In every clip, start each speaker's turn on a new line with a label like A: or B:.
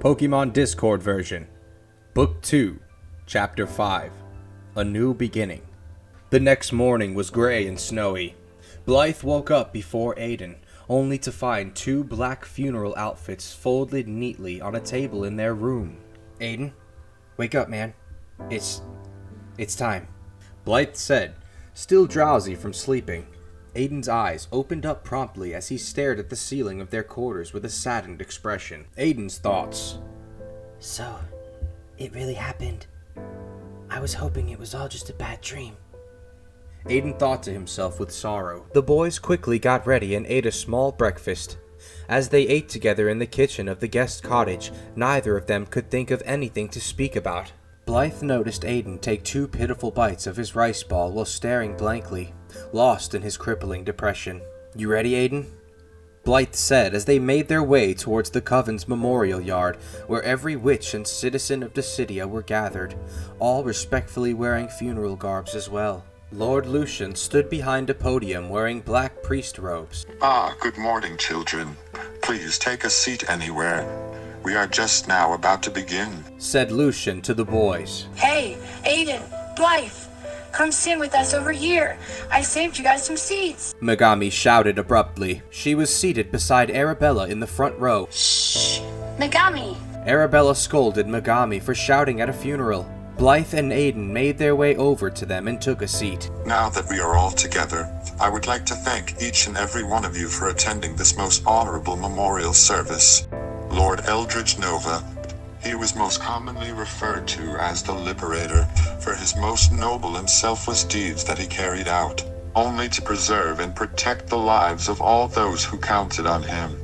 A: Pokemon Discord version. Book 2, Chapter 5, A New Beginning. The next morning was gray and snowy. Blythe woke up before Aiden, only to find two black funeral outfits folded neatly on a table in their room.
B: Aiden, wake up, man. It's time.
A: Blythe said, still drowsy from sleeping. Aiden's eyes opened up promptly as he stared at the ceiling of their quarters with a saddened expression. Aiden's thoughts.
C: So, it really happened. I was hoping it was all just a bad dream.
A: Aiden thought to himself with sorrow. The boys quickly got ready and ate a small breakfast. As they ate together in the kitchen of the guest cottage, neither of them could think of anything to speak about. Blythe noticed Aiden take two pitiful bites of his rice ball while staring blankly, lost in his crippling depression. You ready, Aiden? Blythe said as they made their way towards the Coven's memorial yard, where every witch and citizen of Dissidia were gathered, all respectfully wearing funeral garbs as well. Lord Lucian stood behind a podium wearing black priest robes.
D: Good morning, children. Please take a seat anywhere. We are just now about to begin,
A: said Lucian to the boys.
E: Hey, Aiden, Blythe, come sit with us over here. I saved you guys some seats.
A: Megami shouted abruptly. She was seated beside Arabella in the front row.
E: Shh, Megami.
A: Arabella scolded Megami for shouting at a funeral. Blythe and Aiden made their way over to them and took a seat.
D: Now that we are all together, I would like to thank each and every one of you for attending this most honorable memorial service. Lord Eldridge Nova, he was most commonly referred to as the Liberator for his most noble and selfless deeds that he carried out, only to preserve and protect the lives of all those who counted on him.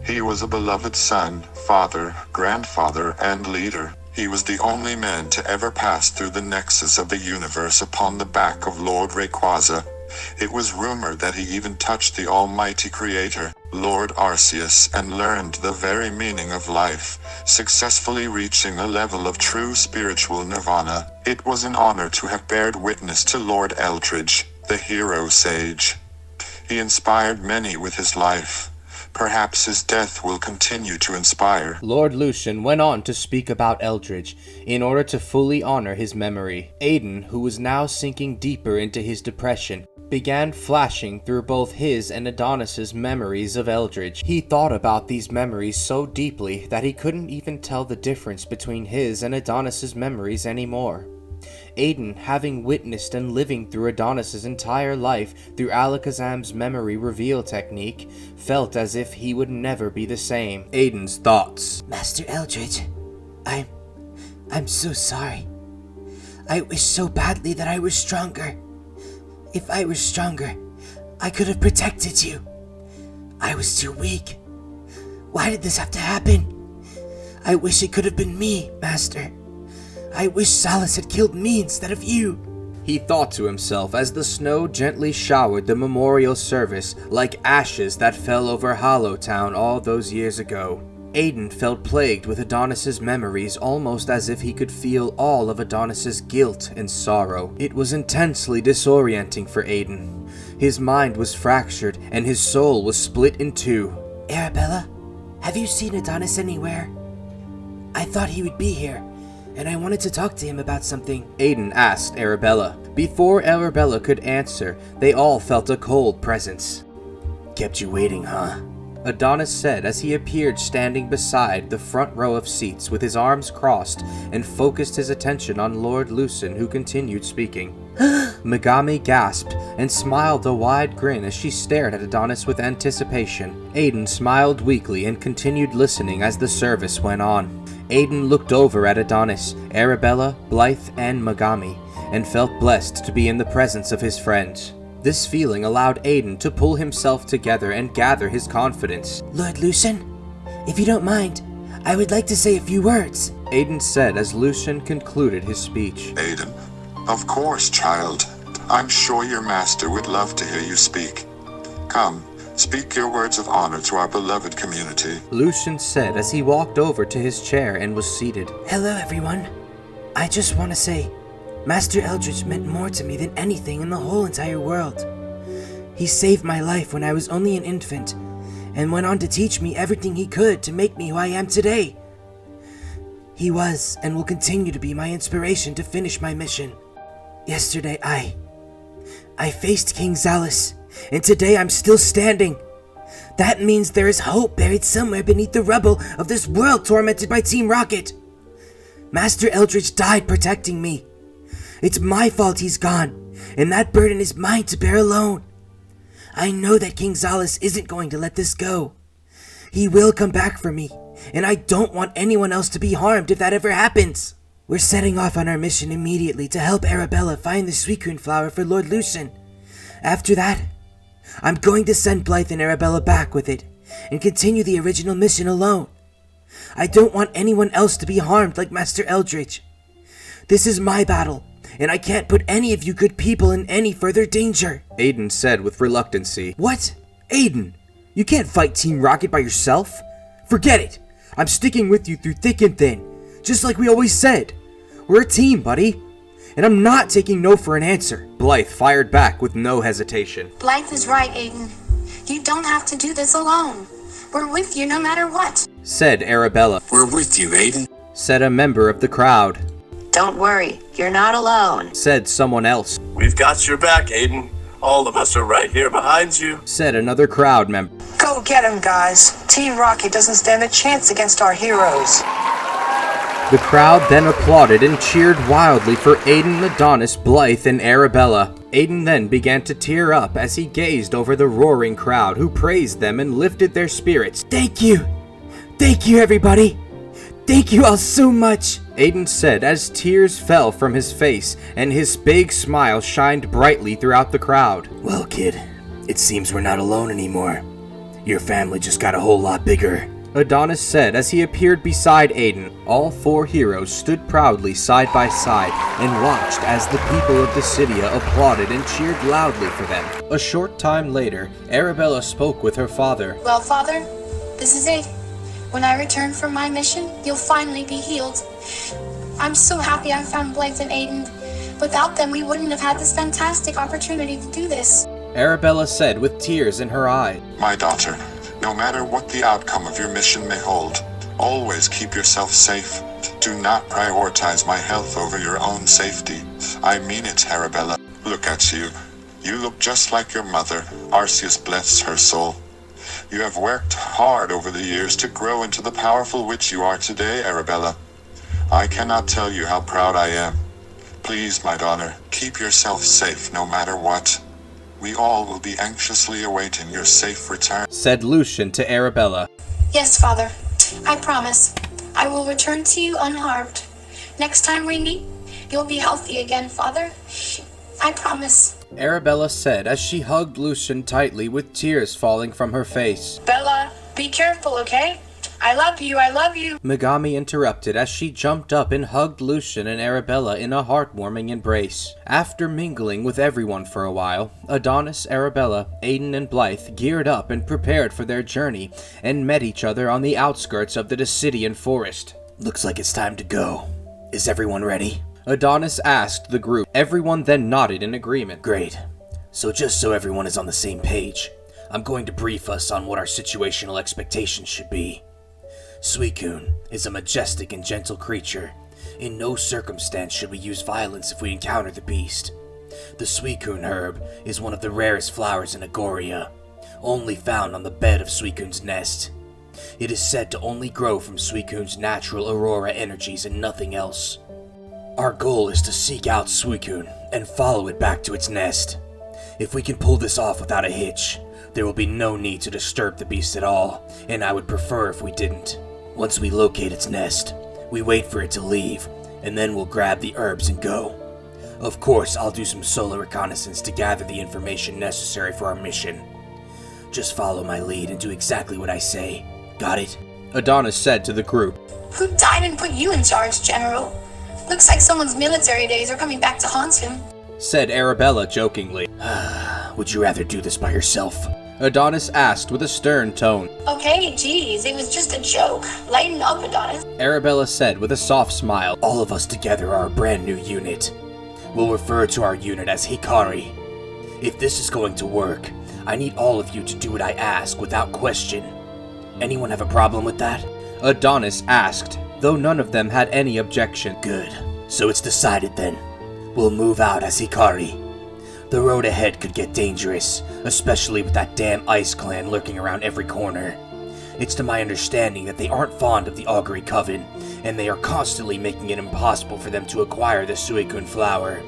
D: He was a beloved son, father, grandfather, and leader. He was the only man to ever pass through the nexus of the universe upon the back of Lord Rayquaza. It was rumored that he even touched the almighty creator, Lord Arceus, and learned the very meaning of life, successfully reaching a level of true spiritual nirvana. It was an honor to have bared witness to Lord Eldridge, the hero sage. He inspired many with his life. Perhaps his death will continue to inspire.
A: Lord Lucian went on to speak about Eldridge, in order to fully honor his memory. Aiden, who was now sinking deeper into his depression, began flashing through both his and Adonis's memories of Eldridge. He thought about these memories so deeply that he couldn't even tell the difference between his and Adonis's memories anymore. Aiden, having witnessed and living through Adonis's entire life through Alakazam's memory reveal technique, felt as if he would never be the same. Aiden's thoughts.
C: Master Eldridge, I'm so sorry. I wish so badly that I was stronger. If I was stronger, I could have protected you. I was too weak. Why did this have to happen? I wish it could have been me, Master. I wish Salus had killed me instead of you.
A: He thought to himself as the snow gently showered the memorial service like ashes that fell over Hollowtown all those years ago. Aiden felt plagued with Adonis's memories, almost as if he could feel all of Adonis's guilt and sorrow. It was intensely disorienting for Aiden. His mind was fractured and his soul was split in two.
C: Arabella, have you seen Adonis anywhere? I thought he would be here, and I wanted to talk to him about something.
A: Aiden asked Arabella. Before Arabella could answer, they all felt a cold presence.
C: Kept you waiting, huh?
A: Adonis said as he appeared standing beside the front row of seats with his arms crossed and focused his attention on Lord Lucian, who continued speaking. Megami gasped and smiled a wide grin as she stared at Adonis with anticipation. Aiden smiled weakly and continued listening as the service went on. Aiden looked over at Adonis, Arabella, Blythe, and Megami, and felt blessed to be in the presence of his friends. This feeling allowed Aiden to pull himself together and gather his confidence.
C: Lord Lucian, if you don't mind, I would like to say a few words,
A: Aiden said as Lucian concluded his speech.
D: Aiden, of course, child. I'm sure your master would love to hear you speak. Come, speak your words of honor to our beloved community,
A: Lucian said as he walked over to his chair and was seated.
C: Hello, everyone. I just want to say, Master Eldridge meant more to me than anything in the whole entire world. He saved my life when I was only an infant, and went on to teach me everything he could to make me who I am today. He was and will continue to be my inspiration to finish my mission. Yesterday I faced King Zalus, and today I'm still standing. That means there is hope buried somewhere beneath the rubble of this world tormented by Team Rocket. Master Eldritch died protecting me. It's my fault he's gone, and that burden is mine to bear alone. I know that King Zalus isn't going to let this go. He will come back for me, and I don't want anyone else to be harmed if that ever happens. We're setting off on our mission immediately to help Arabella find the Suicune flower for Lord Lucian. After that, I'm going to send Blythe and Arabella back with it, and continue the original mission alone. I don't want anyone else to be harmed like Master Eldritch. This is my battle, and I can't put any of you good people in any further danger.
A: Aiden said with reluctancy.
B: What? Aiden, you can't fight Team Rocket by yourself. Forget it. I'm sticking with you through thick and thin, just like we always said. We're a team, buddy. And I'm not taking no for an answer.
A: Blythe fired back with no hesitation.
E: Blythe is right, Aiden. You don't have to do this alone. We're with you no matter what.
A: Said Arabella.
F: We're with you, Aiden.
A: Said a member of the crowd.
G: Don't worry, you're not alone.
A: Said someone else.
F: We've got your back, Aiden. All of us are right here behind you.
A: Said another crowd member.
H: Go get him, guys. Team Rocket doesn't stand a chance against our heroes.
A: The crowd then applauded and cheered wildly for Aiden, Adonis, Blythe, and Arabella. Aiden then began to tear up as he gazed over the roaring crowd who praised them and lifted their spirits.
C: Thank you! Thank you, everybody! Thank you all so much!
A: Aiden said as tears fell from his face and his big smile shined brightly throughout the crowd.
C: Well, kid, it seems we're not alone anymore. Your family just got a whole lot bigger.
A: Adonis said as he appeared beside Aiden. All four heroes stood proudly side by side and watched as the people of Dissidia applauded and cheered loudly for them. A short time later, Arabella spoke with her father.
E: Well, Father, this is it. When I return from my mission, you'll finally be healed. I'm so happy I found Blythe and Aiden. Without them, we wouldn't have had this fantastic opportunity to do this.
A: Arabella said with tears in her eyes.
D: My daughter, no matter what the outcome of your mission may hold, always keep yourself safe. Do not prioritize my health over your own safety. I mean it, Arabella. Look at you. You look just like your mother, Arceus bless her soul. You have worked hard over the years to grow into the powerful witch you are today, Arabella. I cannot tell you how proud I am. Please, my daughter, keep yourself safe no matter what. We all will be anxiously awaiting your safe return,
A: said Lucian to Arabella.
E: Yes, Father. I promise. I will return to you unharmed. Next time we meet, you'll be healthy again, Father. I promise.
A: Arabella said as she hugged Lucian tightly with tears falling from her face.
E: Bella, be careful, okay? I love you, I love you.
A: Megami interrupted as she jumped up and hugged Lucian and Arabella in a heartwarming embrace. After mingling with everyone for a while, Adonis, Arabella, Aiden, and Blythe geared up and prepared for their journey and met each other on the outskirts of the Dissidian forest.
C: Looks like it's time to go. Is everyone ready?
A: Adonis asked the group. Everyone then nodded in agreement.
C: Great. So just so everyone is on the same page, I'm going to brief us on what our situational expectations should be. Suicune is a majestic and gentle creature. In no circumstance should we use violence if we encounter the beast. The Suicune herb is one of the rarest flowers in Agoria, only found on the bed of Suicune's nest. It is said to only grow from Suicune's natural aurora energies and nothing else. Our goal is to seek out Suicune and follow it back to its nest. If we can pull this off without a hitch, there will be no need to disturb the beast at all, and I would prefer if we didn't. Once we locate its nest, we wait for it to leave, and then we'll grab the herbs and go. Of course, I'll do some solo reconnaissance to gather the information necessary for our mission. Just follow my lead and do exactly what I say. Got it?
A: Adonis said to the group.
E: Who died and put you in charge, General? Looks like someone's military days are coming back to haunt him.
A: Said Arabella jokingly.
C: Would you rather do this by yourself?
A: Adonis asked with a stern tone.
E: Okay, geez, it was just a joke. Lighten up, Adonis.
A: Arabella said with a soft smile.
C: All of us together are a brand new unit. We'll refer to our unit as Hikari. If this is going to work, I need all of you to do what I ask without question. Anyone have a problem with that?
A: Adonis asked. though none of them had any objection.
C: Good. So it's decided then. We'll move out as Hikari. The road ahead could get dangerous, especially with that damn Ice Clan lurking around every corner. It's to my understanding that they aren't fond of the Augury Coven, and they are constantly making it impossible for them to acquire the Suicune flower.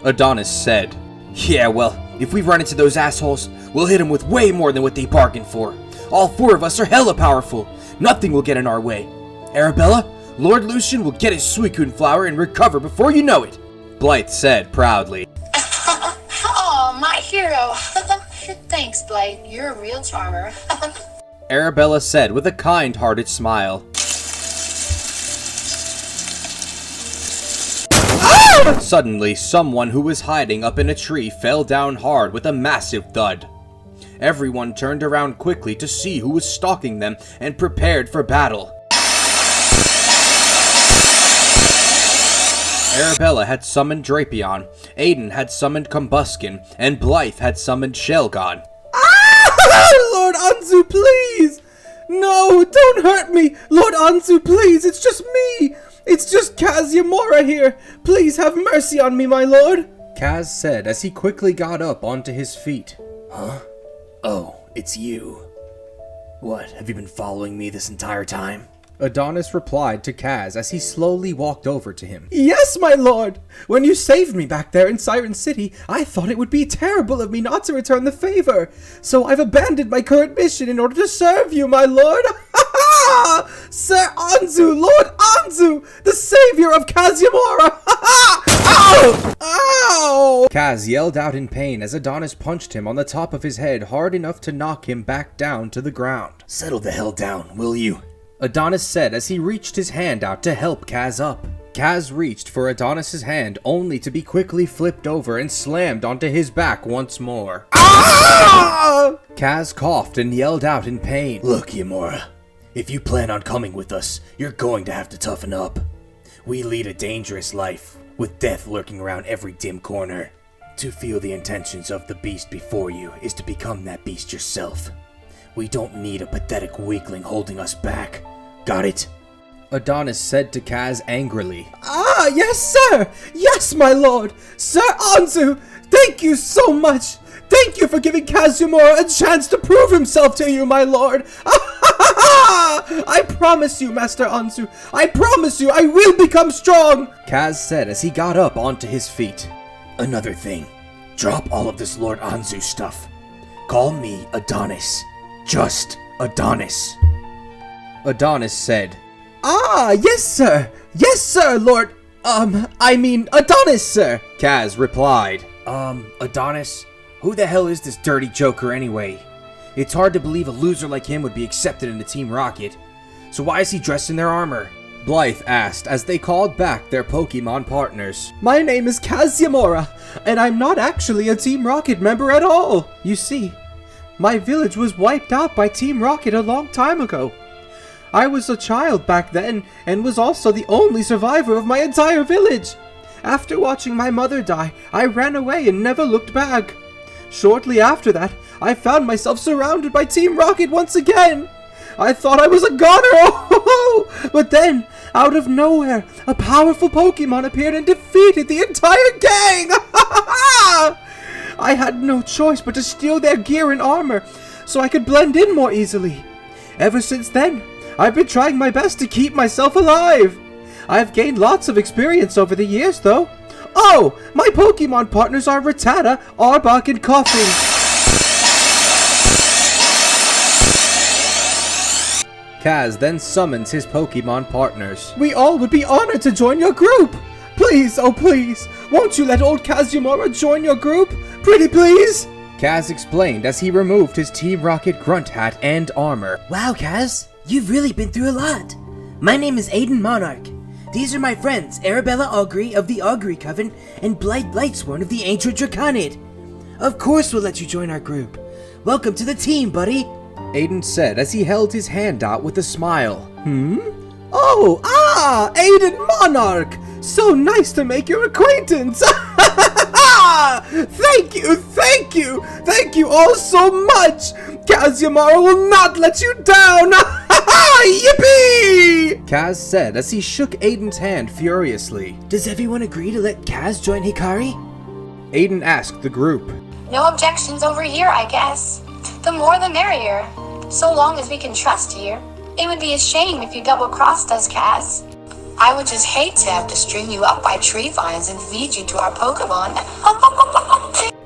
A: Adonis said,
B: Yeah, well, if we run into those assholes, we'll hit them with way more than what they bargained for. All 4 of us are hella powerful. Nothing will get in our way. Arabella, Lord Lucian will get his Suicune flower and recover before you know it.
A: Blythe said proudly.
E: Oh, my hero. Thanks, Blight. You're a real charmer.
A: Arabella said with a kind-hearted smile. Suddenly, someone who was hiding up in a tree fell down hard with a massive thud. Everyone turned around quickly to see who was stalking them and prepared for battle. Arabella had summoned Drapion, Aiden had summoned Combuskin, and Blythe had summoned Shelgon.
I: Lord Anzu, please! No, don't hurt me! Lord Anzu, please, it's just me! It's just Kaz Yamura here! Please have mercy on me, my lord!
A: Kaz said as he quickly got up onto his feet.
C: Huh? Oh, it's you. What, have you been following me this entire time?
A: Adonis replied to Kaz as he slowly walked over to him.
I: Yes, my lord! When you saved me back there in Siren City, I thought it would be terrible of me not to return the favor. So I've abandoned my current mission in order to serve you, my lord! Sir Anzu, Lord Anzu, the savior of Kazuamura! Ow! Ow!
A: Kaz yelled out in pain as Adonis punched him on the top of his head hard enough to knock him back down to the ground.
C: Settle the hell down, will you?
A: Adonis said as he reached his hand out to help Kaz up. Kaz reached for Adonis's hand only to be quickly flipped over and slammed onto his back once more.
I: Ah!
A: Kaz coughed and yelled out in pain.
C: Look, Yamura, if you plan on coming with us, you're going to have to toughen up. We lead a dangerous life, with death lurking around every dim corner. To feel the intentions of the beast before you is to become that beast yourself. We don't need a pathetic weakling holding us back. Got it?
A: Adonis said to Kaz angrily.
I: Ah, yes, sir! Yes, my lord! Sir Anzu, thank you so much! Thank you for giving Kazuamura a chance to prove himself to you, my lord! I promise you, Master Anzu, I promise you I will become strong!
A: Kaz said as he got up onto his feet.
C: Another thing, drop all of this Lord Anzu stuff. Call me Adonis. Just Adonis.
A: Adonis said.
I: Ah, yes, sir! Yes, sir, Lord... Adonis, sir!
A: Kaz replied.
B: Adonis? Who the hell is this dirty joker anyway? It's hard to believe a loser like him would be accepted into Team Rocket. So why is he dressed in their armor?
A: Blythe asked as they called back their Pokemon partners.
I: My name is Kazuamura, and I'm not actually a Team Rocket member at all. You see, my village was wiped out by Team Rocket a long time ago. I was a child back then, and was also the only survivor of my entire village. After watching my mother die, I ran away and never looked back. Shortly after that, I found myself surrounded by Team Rocket once again. I thought I was a goner, but then, out of nowhere, a powerful Pokemon appeared and defeated the entire gang! I had no choice but to steal their gear and armor, so I could blend in more easily. Ever since then, I've been trying my best to keep myself alive. I've gained lots of experience over the years, though. Oh, my Pokemon partners are Rattata, Arbok, and Koffing.
A: Kaz then summons his Pokemon partners.
I: We all would be honored to join your group. Please, oh please, won't you let old Kazuamura join your group? Pretty please?
A: Kaz explained as he removed his Team Rocket grunt hat and armor.
C: Wow, Kaz, you've really been through a lot. My name is Aiden Monarch. These are my friends, Arabella Augury of the Augury Coven and Blythe Blightsworn of the Ancient Draconid. Of course we'll let you join our group. Welcome to the team, buddy.
A: Aiden said as he held his hand out with a smile.
I: Oh, Aiden Monarch! So nice to make your acquaintance! Thank you all so much! Kazuamura will not let you down! Yippee! Kaz said as he shook Aiden's hand furiously.
C: Does everyone agree to let Kaz join Hikari?
A: Aiden asked the group.
E: No objections over here, I guess. The more the merrier. So long as we can trust here. It would be a shame if you double-crossed us, Kaz. I would just hate to have to string you up by tree vines and feed you to our Pokemon.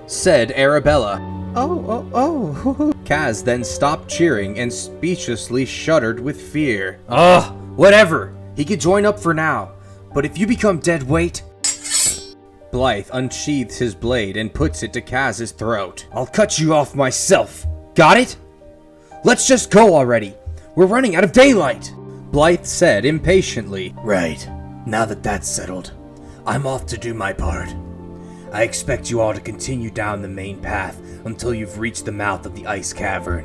A: Said Arabella.
I: Oh.
A: Kaz then stopped cheering and speechlessly shuddered with fear. Ugh, whatever. He could join up for now. But if you become dead weight... Blythe unsheathes his blade and puts it to Kaz's throat. I'll cut you off myself. Got it? Let's just go already. We're running out of daylight. Blythe said impatiently.
J: Right. Now that that's settled, I'm off to do my part. I expect you all to continue down the main path until you've reached the mouth of the ice cavern.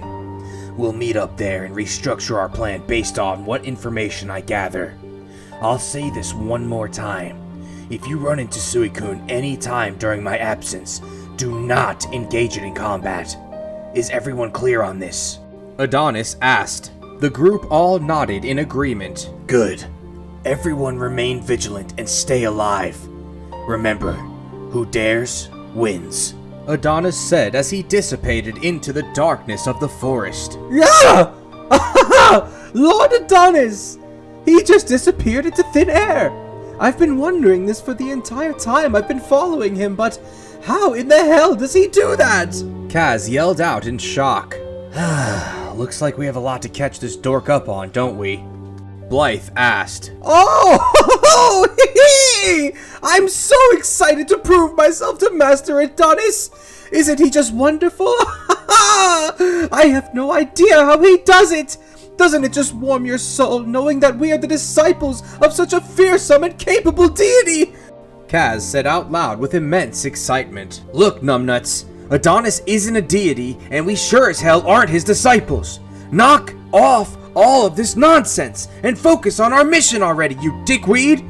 J: We'll meet up there and restructure our plan based on what information I gather. I'll say this one more time. If you run into Suicune any time during my absence, do not engage it in combat. Is everyone clear on this?
A: Adonis asked. The group all nodded in agreement.
J: Good. Everyone remain vigilant and stay alive. Remember, who dares, wins.
A: Adonis said as he dissipated into the darkness of the forest.
I: Yeah! Lord Adonis! He just disappeared into thin air. I've been wondering this for the entire time I've been following him, but how in the hell does he do that?
A: Kaz yelled out in shock. Looks like we have a lot to catch this dork up on, don't we? Blythe asked.
I: Oh! I'm so excited to prove myself to Master Adonis! Isn't he just wonderful? I have no idea how he does it! Doesn't it just warm your soul knowing that we are the disciples of such a fearsome and capable deity?
A: Kaz said out loud with immense excitement. Look, numbnuts, Adonis isn't a deity, and we sure as hell aren't his disciples. Knock off all of this nonsense and focus on our mission already, you dickweed!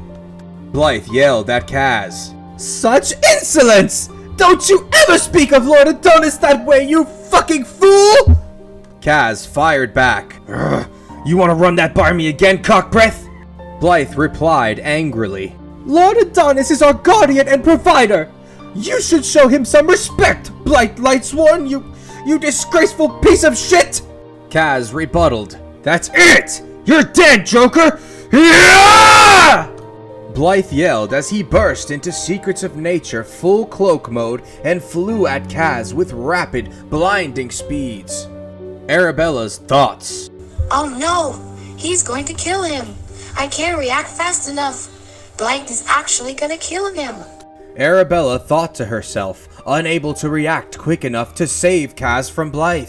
A: Blythe yelled at Kaz.
I: Such insolence! Don't you ever speak of Lord Adonis that way, you fucking fool!
A: Kaz fired back. You want to run that by me again, cockbreath? Blythe replied angrily.
I: Lord Adonis is our guardian and provider. You should show him some respect, Blight Lightsworn, you disgraceful piece of shit!
A: Kaz rebutted. That's it! You're dead, Joker! Yeah! Blythe yelled as he burst into Secrets of Nature full cloak mode and flew at Kaz with rapid, blinding speeds. Arabella's thoughts.
E: Oh no! He's going to kill him! I can't react fast enough. Blight is actually gonna kill him.
A: Arabella thought to herself, unable to react quick enough to save Kaz from Blythe.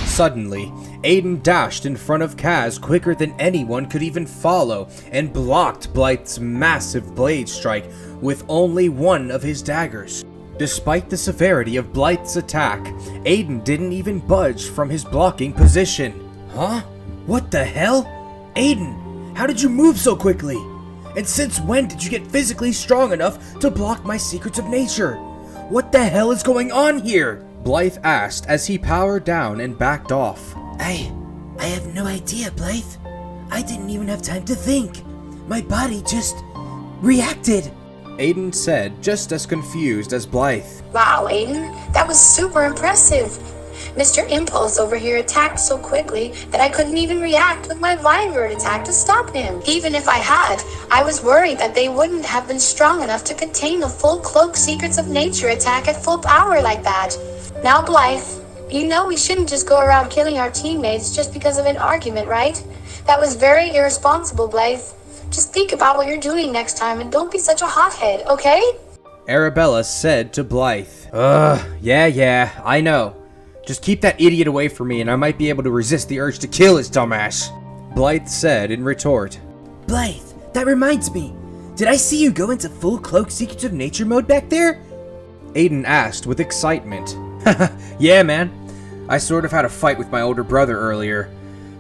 A: Suddenly, Aiden dashed in front of Kaz quicker than anyone could even follow and blocked Blythe's massive blade strike with only one of his daggers. Despite the severity of Blythe's attack, Aiden didn't even budge from his blocking position. Huh? What the hell? Aiden, how did you move so quickly? And since when did you get physically strong enough to block my Secrets of Nature? What the hell is going on here? Blythe asked as he powered down and backed off.
C: I have no idea, Blythe. I didn't even have time to think. My body just reacted.
A: Aiden said, just as confused as Blythe.
E: Wow, Aiden, that was super impressive. Mr. Impulse over here attacked so quickly that I couldn't even react with my Vivert attack to stop him. Even if I had, I was worried that they wouldn't have been strong enough to contain a full cloak Secrets of Nature attack at full power like that. Now, Blythe, you know we shouldn't just go around killing our teammates just because of an argument, right? That was very irresponsible, Blythe. Just think about what you're doing next time and don't be such a hothead, okay?
A: Arabella said to Blythe. Yeah, I know. Just keep that idiot away from me and I might be able to resist the urge to kill his dumbass. Blythe said in retort.
C: Blythe, that reminds me. Did I see you go into full cloak Secrets of Nature mode back there?
A: Aiden asked with excitement. Yeah, man. I sort of had a fight with my older brother earlier.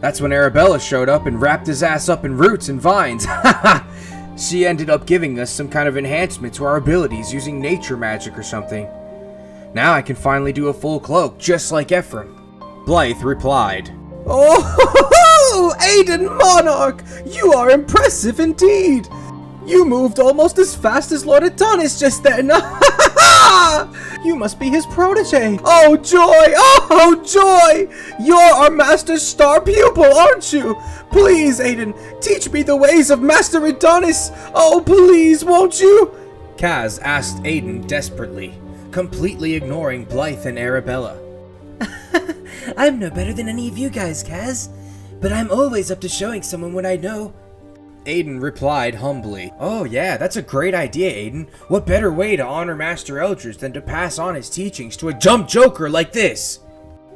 A: That's when Arabella showed up and wrapped his ass up in roots and vines. She ended up giving us some kind of enhancement to our abilities using nature magic or something. Now I can finally do a full cloak just like Ephraim. Blythe replied.
I: Oh, Aiden Monarch! You are impressive indeed! You moved almost as fast as Lord Adonis just then! You must be his protege! Oh joy! Oh joy! You're our master's star pupil, aren't you? Please, Aiden, teach me the ways of Master Adonis! Oh please, won't you?
A: Kaz asked Aiden desperately, completely ignoring Blythe and Arabella.
C: I'm no better than any of you guys, Kaz. But I'm always up to showing someone what I know.
A: Aiden replied humbly, "Oh yeah, that's a great idea, Aiden. What better way to honor Master Eldridge than to pass on his teachings to a dumb joker like this?"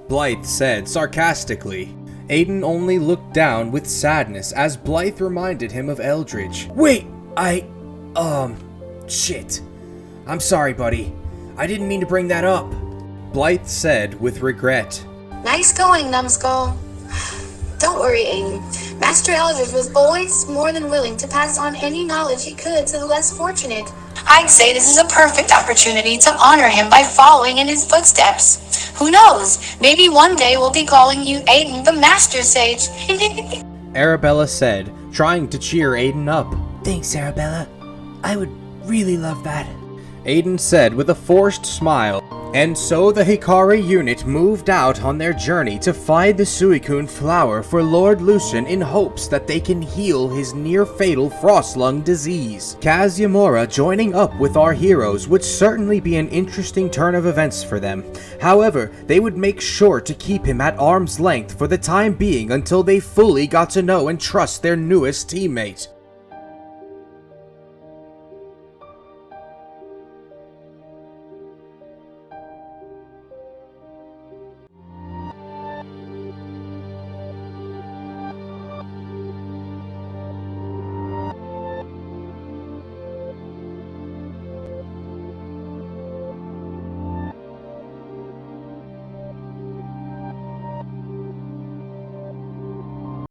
A: Blythe said sarcastically. Aiden only looked down with sadness as Blythe reminded him of Eldridge. "Wait, shit. I'm sorry, buddy. I didn't mean to bring that up," Blythe said with regret.
E: Nice going, numbskull. Don't worry, Aiden. Master Eldridge was always more than willing to pass on any knowledge he could to the less fortunate. I'd say this is a perfect opportunity to honor him by following in his footsteps. Who knows? Maybe one day we'll be calling you Aiden the Master Sage.
A: Arabella said, trying to cheer Aiden up.
C: Thanks, Arabella. I would really love that.
A: Aiden said with a forced smile. And so the Hikari unit moved out on their journey to find the Suicune flower for Lord Lucian in hopes that they can heal his near-fatal frost lung disease. Kaz Yamura joining up with our heroes would certainly be an interesting turn of events for them. However, they would make sure to keep him at arm's length for the time being until they fully got to know and trust their newest teammate.